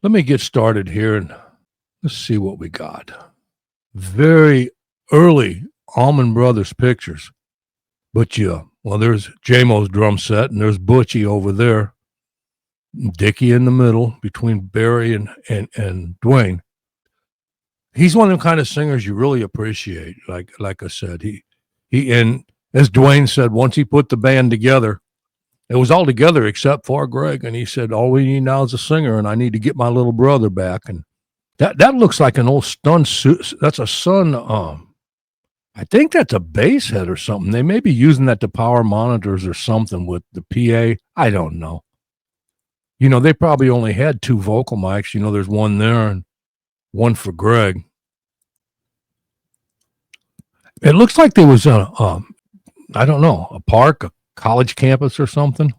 Let me get started here and let's see what we got. Very early Allman Brothers pictures. But yeah, well, there's J-Mo's drum set, and there's Butchie over there. Dickie in the middle between Barry and Duane. He's one of the kind of singers you really appreciate. Like I said, he and as Duane said, once he put the band together, it was all together except for Greg. And he said, all we need now is a singer, and I need to get my little brother back. And that looks like an old stun suit. That's a Sun. I think that's a bass head or something. They may be using that to power monitors or something with the PA. I don't know. They probably only had 2 vocal mics. There's one there and one for Greg. It looks like there was I don't know, a park, a college campus or something.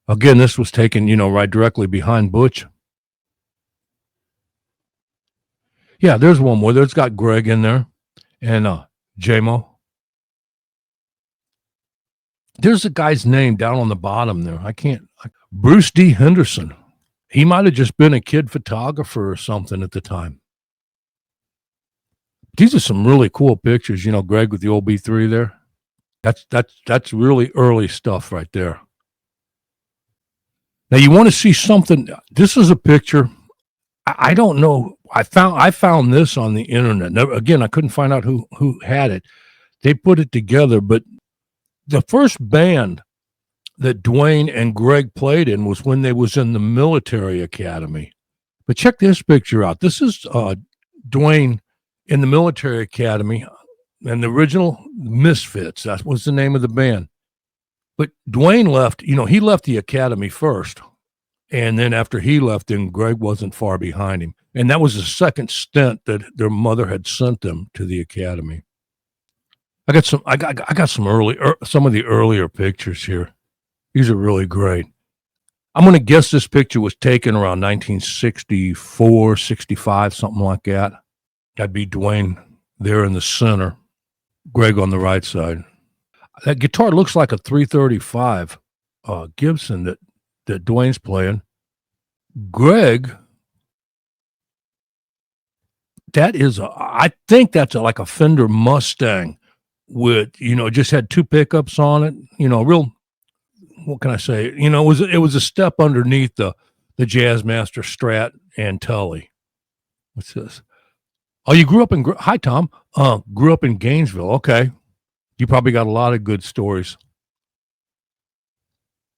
Again, this was taken, right directly behind Butch. Yeah, there's one more. There's got Greg in there and J-Mo. There's a guy's name down on the bottom there. Bruce D. Henderson. He might have just been a kid photographer or something at the time. These are some really cool pictures. Greg with the old B3 there. That's really early stuff right there. Now you want to see something. This is a picture. I don't know. I found this on the internet. Now, again, I couldn't find out who had it. They put it together, but the first band that Duane and Greg played in was when they was in the military academy. But check this picture out. This is Duane in the military academy, and the original Misfits. That was the name of the band. But Duane left, he left the academy first. And then after he left, then Greg wasn't far behind him. And that was the second stint that their mother had sent them to the academy. I got some of the earlier pictures here. These are really great. I'm going to guess this picture was taken around 1964, 65, something like that. That'd be Duane there in the center, Greg on the right side. That guitar looks like a 335 Gibson that Duane's playing. Greg, I think that's like a Fender Mustang with, just had 2 pickups on it, real, what can I say? It was a step underneath the Jazzmaster Strat and Tully. What's this? Oh, you grew up hi, Tom. Grew up in Gainesville. Okay. You probably got a lot of good stories.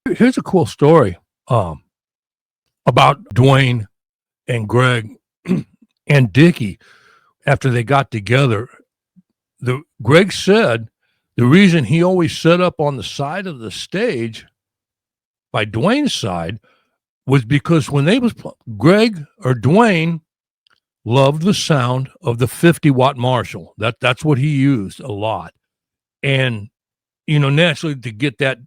Here's a cool story about Duane and Greg and Dickie after they got together. Greg said the reason he always set up on the side of the stage by Duane's side was because when Greg or Duane loved the sound of the 50-watt Marshall. That's what he used a lot. And, naturally to get that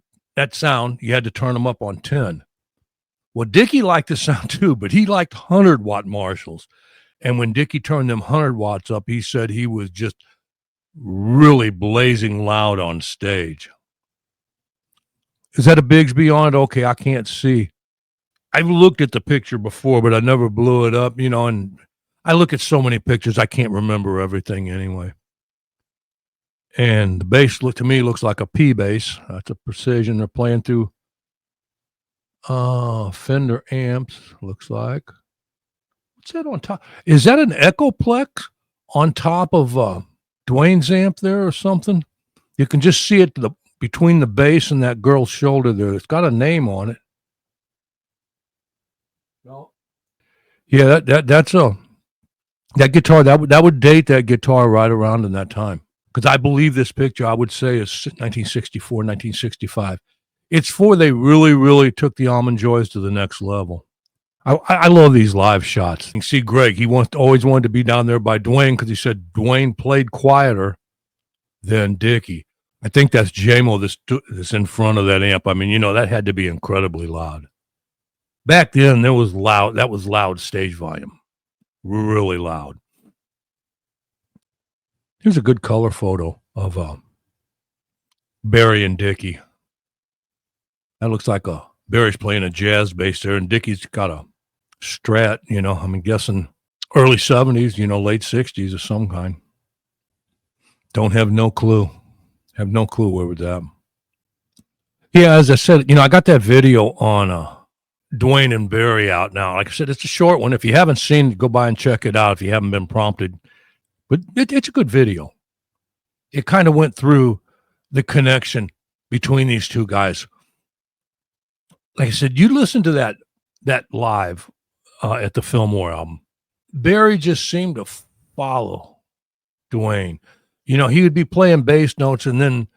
sound, you had to turn them up on 10. Well, Dickie liked the sound too, but he liked 100-watt Marshalls. And when Dickie turned them 100 watts up, he said he was just really blazing loud on stage. Is that a Bigsby on it? Okay, I can't see. I've looked at the picture before, but I never blew it up, and I look at so many pictures, I can't remember everything anyway. And the bass to me looks like a P bass. That's a Precision. They're playing through Fender amps, looks like. What's that on top? Is that an Echoplex on top of Duane's amp there or something? You can just see it between the bass and that girl's shoulder there. It's got a name on it. No. Yeah, that's that guitar, that would date that guitar right around in that time. Because I believe this picture, I would say, is 1964, 1965. It's before they really, really took the Almond Joys to the next level. I love these live shots. You see Greg, he always wanted to be down there by Duane because he said Duane played quieter than Dickie. I think that's J-Mo that's in front of that amp. I mean, that had to be incredibly loud. Back then, that was loud stage volume. Really loud. Here's a good color photo of Barry and Dickie. That looks like Barry's playing a jazz bass there, and Dickie's got a Strat, I'm guessing early 70s, late 60s of some kind. Don't have no clue. Have no clue where was that. Yeah, as I said, I got that video on Duane and Barry out now. Like I said, it's a short one. If you haven't seen it, go by and check it out if you haven't been prompted. But it's a good video. It kind of went through the connection between these two guys. Like I said, you listen to that live at the Fillmore album. Barry just seemed to follow Duane. He would be playing bass notes, and then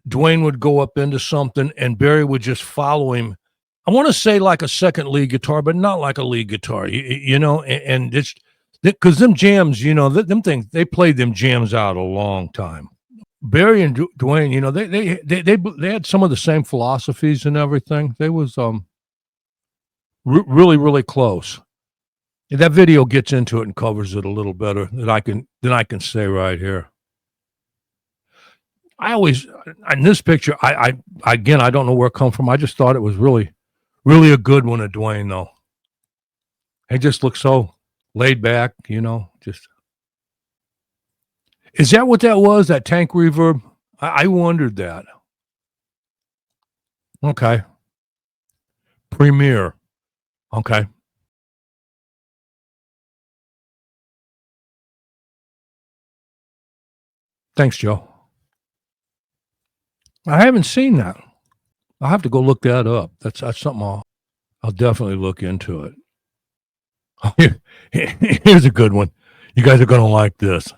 Duane would go up into something, and Barry would just follow him. I want to say like a second lead guitar, but not like a lead guitar, and it's because them jams, them things, they played them jams out a long time. Barry and Duane, they had some of the same philosophies and everything. They was really, really close. That video gets into it and covers it a little better than I can say right here. I always, in this picture, I don't know where it come from. I just thought it was really, really a good one of Duane, though. He just looked so laid back, just. Is that what that was, that tank reverb? I wondered that. Okay. Premiere. Okay. Thanks, Joe. I haven't seen that. I'll have to go look that up. That's something I'll definitely look into it. Here's a good one. You guys are going to like this.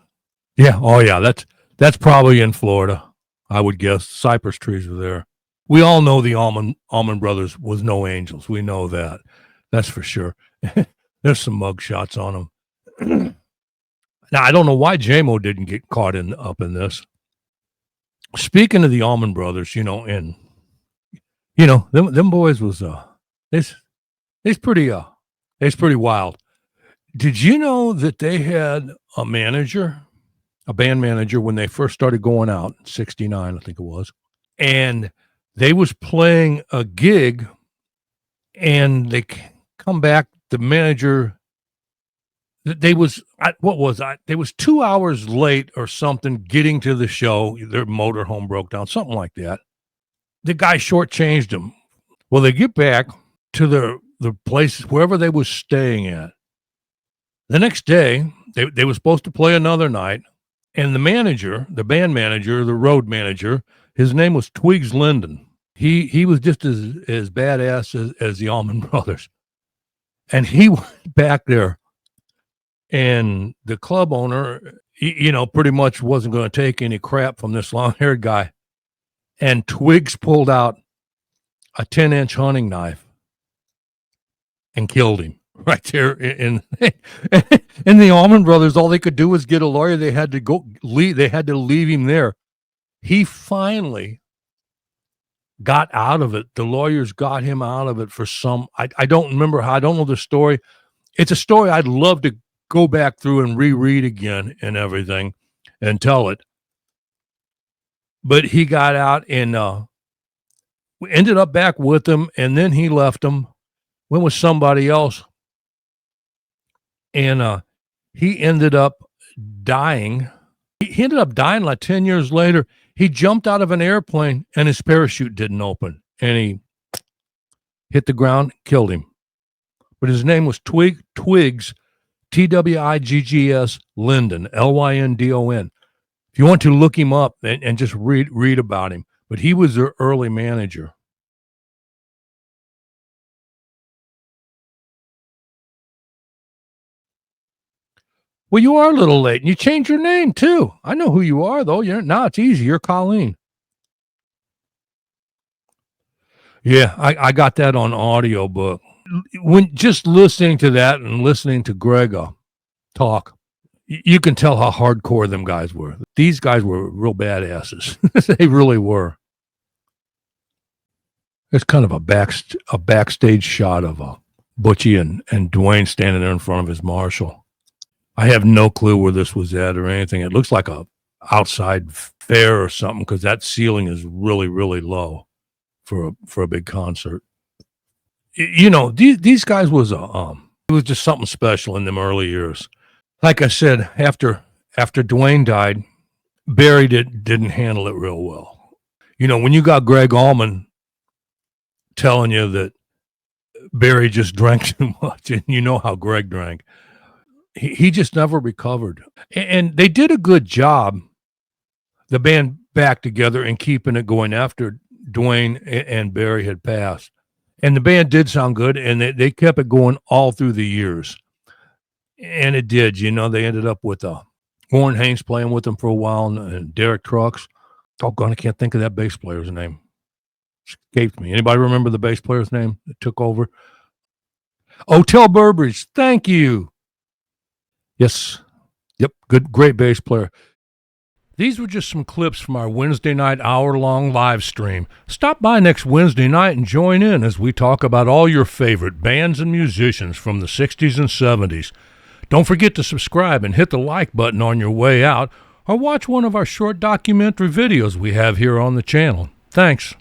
Yeah. Oh, yeah. That's probably in Florida, I would guess. Cypress trees are there. We all know the Allman Brothers was no angels. We know that. That's for sure. There's some mug shots on them. Now, I don't know why J-Mo didn't get caught up in this. Speaking of the Allman Brothers, and them boys was they's pretty wild. Did you know that they had a band manager when they first started going out, 69, I think it was, and they was playing a gig, and they come back, the manager, they was 2 hours late or something getting to the show. Their motorhome broke down, something like that. The guy shortchanged them. Well, they get back to the places, wherever they was staying at. The next day, they were supposed to play another night, and the band manager, the road manager, his name was Twigs Lyndon. He was just as badass as the Allman Brothers. And he went back there, and the club owner, pretty much wasn't going to take any crap from this long-haired guy. And Twigs pulled out a 10-inch hunting knife and killed him right there. And the Allman Brothers, all they could do was get a lawyer. They had to leave him there. He finally got out of it. The lawyers got him out of it for some, I don't remember how, I don't know the story. It's a story I'd love to go back through and reread again and everything and tell it. But he got out and we ended up back with him, and then he left him, went with somebody else, and he ended up dying. He ended up dying like 10 years later. He jumped out of an airplane, and his parachute didn't open, and he hit the ground, killed him. But his name was Twigs, Twiggs Lyndon, Lyndon. If you want to look him up and just read about him, but he was their early manager. Well, you are a little late, and you changed your name too. I know who you are, though. Now it's easy. You're Colleen. Yeah, I got that on audiobook. When just listening to that and listening to Greg talk, you can tell how hardcore them guys were. These guys were real badasses. They really were. It's kind of a backstage shot of Butchie and Duane standing there in front of his Marshall. I have no clue where this was at or anything. It looks like a outside fair or something, because that ceiling is really, really low for a big concert. These guys was It was just something special in them early years. Like I said, after Duane died, Barry didn't handle it real well. You know, when you got Greg Allman telling you that Barry just drank too much, and you know how Greg drank, he just never recovered. And they did a good job, the band back together and keeping it going after Duane and Barry had passed. And the band did sound good, and they kept it going all through the years. And it did. You know, they ended up with Warren Haynes playing with them for a while, and Derek Trucks. Oh, God, I can't think of that bass player's name. Escaped me. Anybody remember the bass player's name that took over? Otel Burbridge. Thank you. Yes. Yep. Good, great bass player. These were just some clips from our Wednesday night hour-long live stream. Stop by next Wednesday night and join in as we talk about all your favorite bands and musicians from the 60s and 70s. Don't forget to subscribe and hit the like button on your way out, or watch one of our short documentary videos we have here on the channel. Thanks.